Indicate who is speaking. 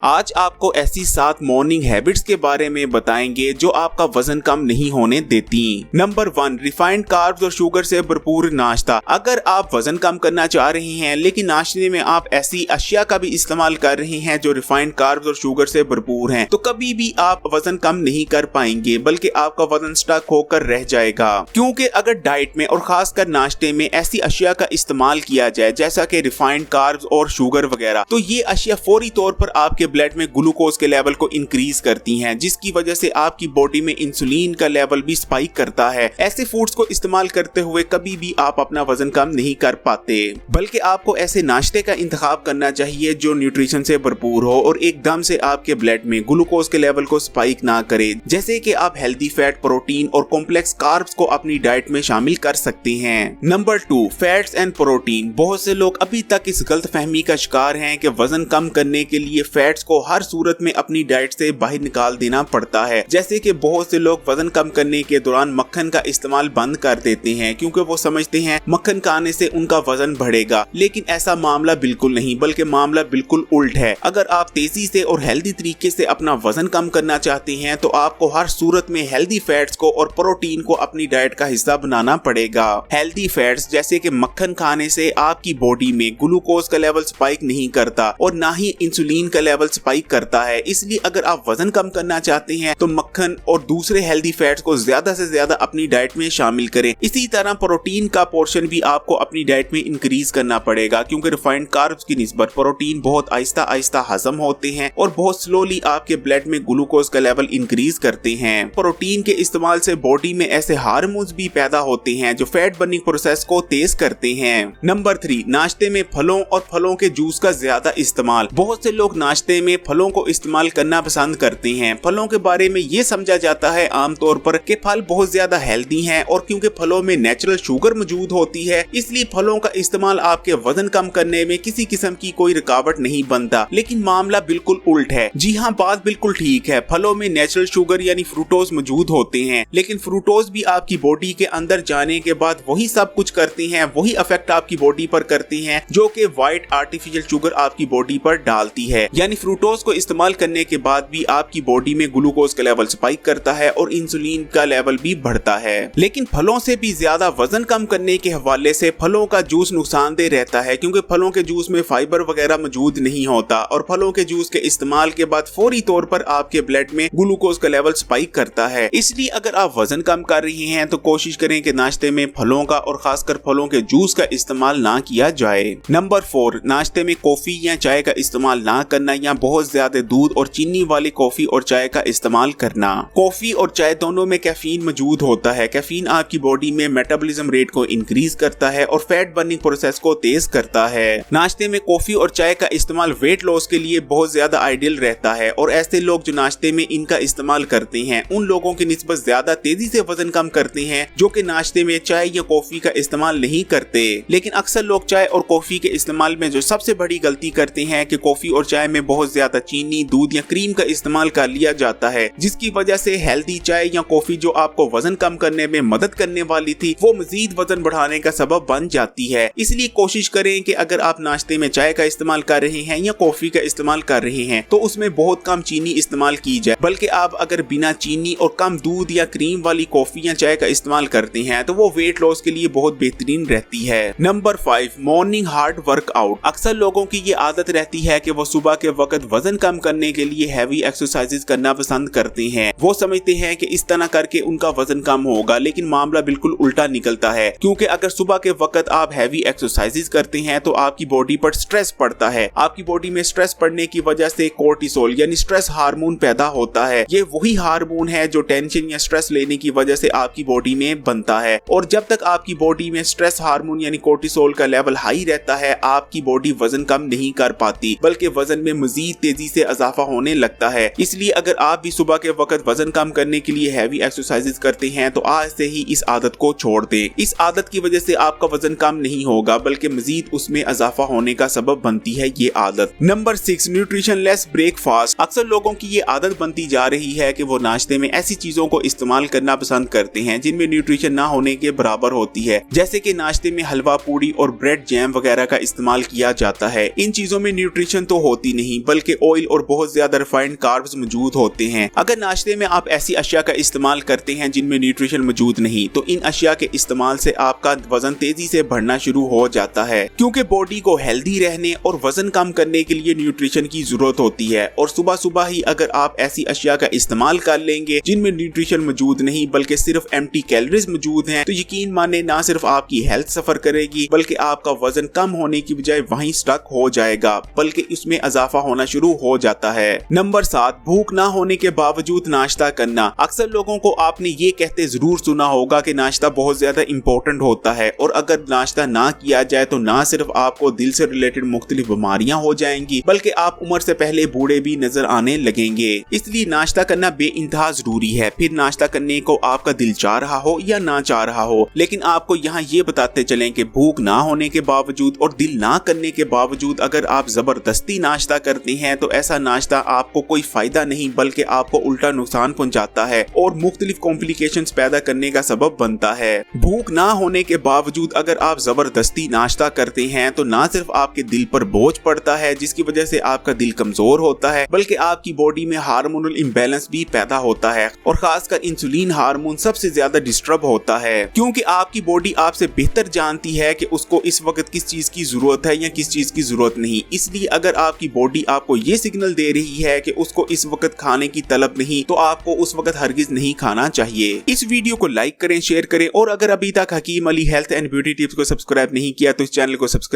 Speaker 1: आज आपको ऐसी 7 मॉर्निंग हैबिट्स के बारे में बताएंगे जो आपका वजन कम नहीं होने देती। नंबर 1, रिफाइंड कार्ब्स और शुगर से भरपूर नाश्ता। अगर आप वजन कम करना चाह रहे हैं लेकिन नाश्ते में आप ऐसी अशिया का भी इस्तेमाल कर रहे हैं जो रिफाइंड कार्ब्स और शुगर से भरपूर हैं, तो कभी भी आप वजन कम नहीं कर पाएंगे बल्कि आपका वजन स्टक होकर रह जाएगा। क्योंकि अगर डाइट में और खासकर नाश्ते में ऐसी अशिया का इस्तेमाल किया जाए जैसा कि रिफाइंड कार्ब्स और शुगर वगैरह, तो ये अशिया फौरी तौर पर आपके ब्लड में ग्लूकोज के लेवल को इंक्रीज करती हैं, जिसकी वजह से आपकी बॉडी में इंसुलिन का लेवल भी स्पाइक करता है। ऐसे फूड्स को इस्तेमाल करते हुए कभी भी आप अपना वजन कम नहीं कर पाते, बल्कि आपको ऐसे नाश्ते का इंतखाब करना चाहिए जो न्यूट्रिशन से भरपूर हो और एकदम से आपके ब्लड में ग्लूकोज के लेवल को स्पाइक ना करे। जैसे कि आप हेल्दी फैट, प्रोटीन और कॉम्प्लेक्स कार्ब्स को अपनी डाइट में शामिल कर सकते हैं। Number 2, fats and protein. बहुत से लोग अभी तक इस गलतफहमी का शिकार हैं कि वजन कम करने के लिए फैट्स को हर सूरत में अपनी डाइट से बाहर निकाल देना पड़ता है। जैसे कि बहुत से लोग वजन कम करने के दौरान मक्खन का इस्तेमाल बंद कर देते हैं क्योंकि वो समझते हैं मक्खन खाने से उनका वजन बढ़ेगा, लेकिन ऐसा मामला बिल्कुल नहीं, बल्कि मामला बिल्कुल उल्ट है। अगर आप तेजी से और हेल्दी तरीके से अपना वजन कम करना चाहते हैं तो आपको हर सूरत में हेल्दी फैट्स को और प्रोटीन को अपनी डाइट का हिस्सा बनाना पड़ेगा। हेल्दी फैट्स जैसे कि मक्खन खाने से आपकी बॉडी में ग्लूकोज का लेवल स्पाइक नहीं करता और ना ही इंसुलिन का लेवल स्पाइक करता है। इसलिए अगर आप वजन कम करना चाहते हैं तो मक्खन और दूसरे हेल्दी फैट्स को ज्यादा से ज्यादा अपनी डाइट में शामिल करें। इसी तरह प्रोटीन का पोर्शन भी आपको अपनी डाइट में इंक्रीज करना पड़ेगा क्योंकि रिफाइंड कार्ब्स की निस्बत प्रोटीन बहुत आहिस्ता आहिस्ता हजम होते हैं और बहुत स्लोली आपके ब्लड में ग्लूकोज का लेवल इंक्रीज करते हैं। प्रोटीन के इस्तेमाल से बॉडी में ऐसे हार्मोन्स भी पैदा होते हैं जो फैट बर्निंग प्रोसेस को तेज करते हैं। नंबर 3, नाश्ते में फलों और फलों के जूस का ज्यादा इस्तेमाल। बहुत से लोग नाश्ते में फलों को इस्तेमाल करना पसंद करते हैं। फलों के बारे में ये समझा जाता है आमतौर पर कि फल बहुत ज्यादा हेल्दी हैं और क्योंकि फलों में नेचुरल शुगर मौजूद होती है इसलिए फलों का इस्तेमाल आपके वजन कम करने में किसी किस्म की कोई रुकावट नहीं बनता, लेकिन मामला बिल्कुल उल्ट है। जी हाँ, बात बिल्कुल ठीक है, फलों में नेचुरल शुगर यानी फ्रूटोज मौजूद होते हैं, लेकिन फ्रूटोज भी आपकी बॉडी के अंदर जाने के बाद वही सब कुछ करते हैं, वही इफेक्ट आपकी बॉडी पर करती हैं जो कि व्हाइट आर्टिफिशियल शुगर आपकी बॉडी पर डालती है। यानी फ्रूटोज को इस्तेमाल करने के बाद भी आपकी बॉडी में ग्लूकोज का लेवल स्पाइक करता है और इंसुलिन का लेवल भी बढ़ता है। लेकिन फलों से भी ज्यादा वजन कम करने के हवाले से फलों का जूस नुकसानदेह रहता है क्योंकि फलों के जूस में फाइबर वगैरह मौजूद नहीं होता और फलों के जूस के इस्तेमाल के बाद फौरी तौर पर आपके ब्लड में ग्लूकोज का लेवल स्पाइक करता है। इसलिए अगर आप वजन कम कर रहे हैं तो कोशिश करें कि नाश्ते में फलों का और खासकर फलों के जूस का इस्तेमाल ना किया जाए। नंबर 4, नाश्ते में कॉफी या चाय का इस्तेमाल ना करना या बहुत ज्यादा दूध और चीनी वाली कॉफी और चाय का इस्तेमाल करना। कॉफी और चाय दोनों में कैफीन मौजूद होता है। कैफीन आपकी बॉडी में मेटाबॉलिज्म रेट को इंक्रीज करता है और फैट बर्निंग प्रोसेस को तेज करता है। नाश्ते में कॉफी और चाय का इस्तेमाल वेट लॉस के लिए बहुत ज्यादा आइडियल रहता है और ऐसे लोग जो नाश्ते में इनका इस्तेमाल करते हैं उन लोगों की निस्बत ज्यादा तेजी से वजन कम करते हैं जो कि नाश्ते में चाय या कॉफी का इस्तेमाल नहीं करते। लेकिन अक्सर लोग चाय और कॉफी के इस्तेमाल में जो सबसे बड़ी गलती करते हैं कि कॉफी और चाय में बहुत ज्यादा चीनी, दूध या क्रीम का इस्तेमाल कर लिया जाता है, जिसकी वजह से हेल्दी चाय या कॉफी जो आपको वजन कम करने में मदद करने वाली थी वो मजीद वजन बढ़ाने का सबब बन जाती है। इसलिए कोशिश करें कि अगर आप नाश्ते में चाय का इस्तेमाल कर रहे हैं या कॉफी का इस्तेमाल कर रहे हैं तो उसमें बहुत कम चीनी इस्तेमाल की जाए, बल्कि आप अगर बिना चीनी और कम दूध या क्रीम वाली कॉफी या चाय का इस्तेमाल करते हैं तो वो वेट लॉस के लिए बहुत बेहतरीन रहती है। Number 5, morning hard workout. अक्सर लोगों की ये आदत रहती है कि वो सुबह के वक्त वजन कम करने के लिए हैवी एक्सरसाइजेज करना पसंद करते हैं। वो समझते हैं कि इस तरह करके उनका वजन कम होगा, लेकिन मामला बिल्कुल उल्टा निकलता है क्योंकि अगर सुबह के वक्त आप हैवी एक्सरसाइजेज करते हैं तो आपकी बॉडी पर स्ट्रेस पड़ता है। आपकी बॉडी में स्ट्रेस पड़ने की वजह से कोर्टिसोल यानी स्ट्रेस हार्मोन पैदा होता है। ये वही हार्मोन है जो टेंशन या स्ट्रेस लेने की वजह से आपकी बॉडी में बनता है और जब तक आपकी बॉडी में स्ट्रेस हार्मोन यानी कोर्टिसोल का लेवल हाई रहता है आपकी बॉडी वजन कम नहीं कर पाती बल्कि वजन में मजीद तेजी से इजाफा होने लगता है। इसलिए अगर आप भी सुबह के वक्त वजन कम करने के लिए हैवी एक्सरसाइजेज करते हैं तो आज से ही इस आदत को छोड़ दें। इस आदत की वजह से आपका वजन कम नहीं होगा बल्कि मजीद उसमें इजाफा होने का सबब बनती है ये आदत। Number 6, nutrition less breakfast. अक्सर लोगों की ये आदत बनती जा रही है कि वो नाश्ते में ऐसी चीजों को इस्तेमाल करना पसंद करते हैं जिनमें न्यूट्रिशन ना होने के बराबर होती है, जैसे कि नाश्ते में हलवा पूड़ी और ब्रेड जैम वगैरह का इस्तेमाल किया जाता है। इन चीजों में न्यूट्रिशन तो होती नहीं बल्कि ऑयल और बहुत ज्यादा रिफाइंड कार्ब्स मौजूद होते हैं। अगर नाश्ते में आप ऐसी अशिया का इस्तेमाल करते हैं जिनमें न्यूट्रिशन मौजूद नहीं, तो इन अशिया के इस्तेमाल से आपका वजन तेजी से बढ़ना शुरू हो जाता है, क्योंकि बॉडी को हेल्दी रहने और वजन कम करने के लिए न्यूट्रिशन की जरूरत होती है। और सुबह सुबह ही अगर आप ऐसी अशिया का इस्तेमाल कर लेंगे जिनमें न्यूट्रिशन मौजूद नहीं बल्कि सिर्फ एम्प्टी कैलोरीज मौजूद हैं, तो यकीन माने ना सिर्फ आपकी हेल्थ सफर करेगी बल्कि आपका वजन कम होने की बजाय वहीं स्टक हो जाएगा, बल्कि इसमें इजाफा होना शुरू हो जाता है। नंबर 7, भूख ना होने के बावजूद नाश्ता करना। अक्सर लोगों को आपने ये कहते जरूर सुना होगा कि नाश्ता बहुत ज्यादा इंपॉर्टेंट होता है और अगर नाश्ता ना किया जाए तो ना सिर्फ आपको दिल से रिलेटेड मुख्तलिफ बीमारियां हो जाएंगी बल्कि आप उम्र से पहले बूढ़े भी नजर आने लगेंगे। इसलिए नाश्ता करना बेइंतहा जरूरी है, फिर नाश्ता करने को आपका दिल चाह रहा हो या ना चाह रहा हो। लेकिन आपको यहाँ ये बताते चलें कि भूख ना होने के बावजूद और दिल ना करने के बावजूद अगर आप जबरदस्ती नाश्ता करते हैं तो ऐसा नाश्ता आपको कोई फायदा नहीं बल्कि आपको उल्टा नुकसान पहुंचाता है और मुख्तलिफ कॉम्प्लिकेशंस पैदा करने का सबब बनता है। भूख ना होने के बावजूद अगर आप जबरदस्ती नाश्ता करते हैं तो ना सिर्फ आपके दिल पर बोझ पड़ता है जिसकी वजह से आपका दिल कमजोर होता है, बल्कि आपकी बॉडी में हार्मोनल इम्बैलेंस भी पैदा होता है और खासकर इंसुलिन हार्मोन सबसे ज्यादा डिस्टर्ब होता है, क्योंकि आपकी बॉडी आपसे बेहतर जानती है कि उसको इस वक्त किस चीज की जरूरत है या किस चीज की जरूरत नहीं। इसलिए अगर आपकी बॉडी आपको ये सिग्नल दे रही है कि उसको इस वक्त खाने की तलब नहीं, तो आपको उस वक्त हरगिज नहीं खाना चाहिए। इस वीडियो को लाइक करें, शेयर करें और अगर अभी तक Hakeem Ali health and beauty tips को सब्सक्राइब नहीं किया तो इस चैनल को सब्सक्राइब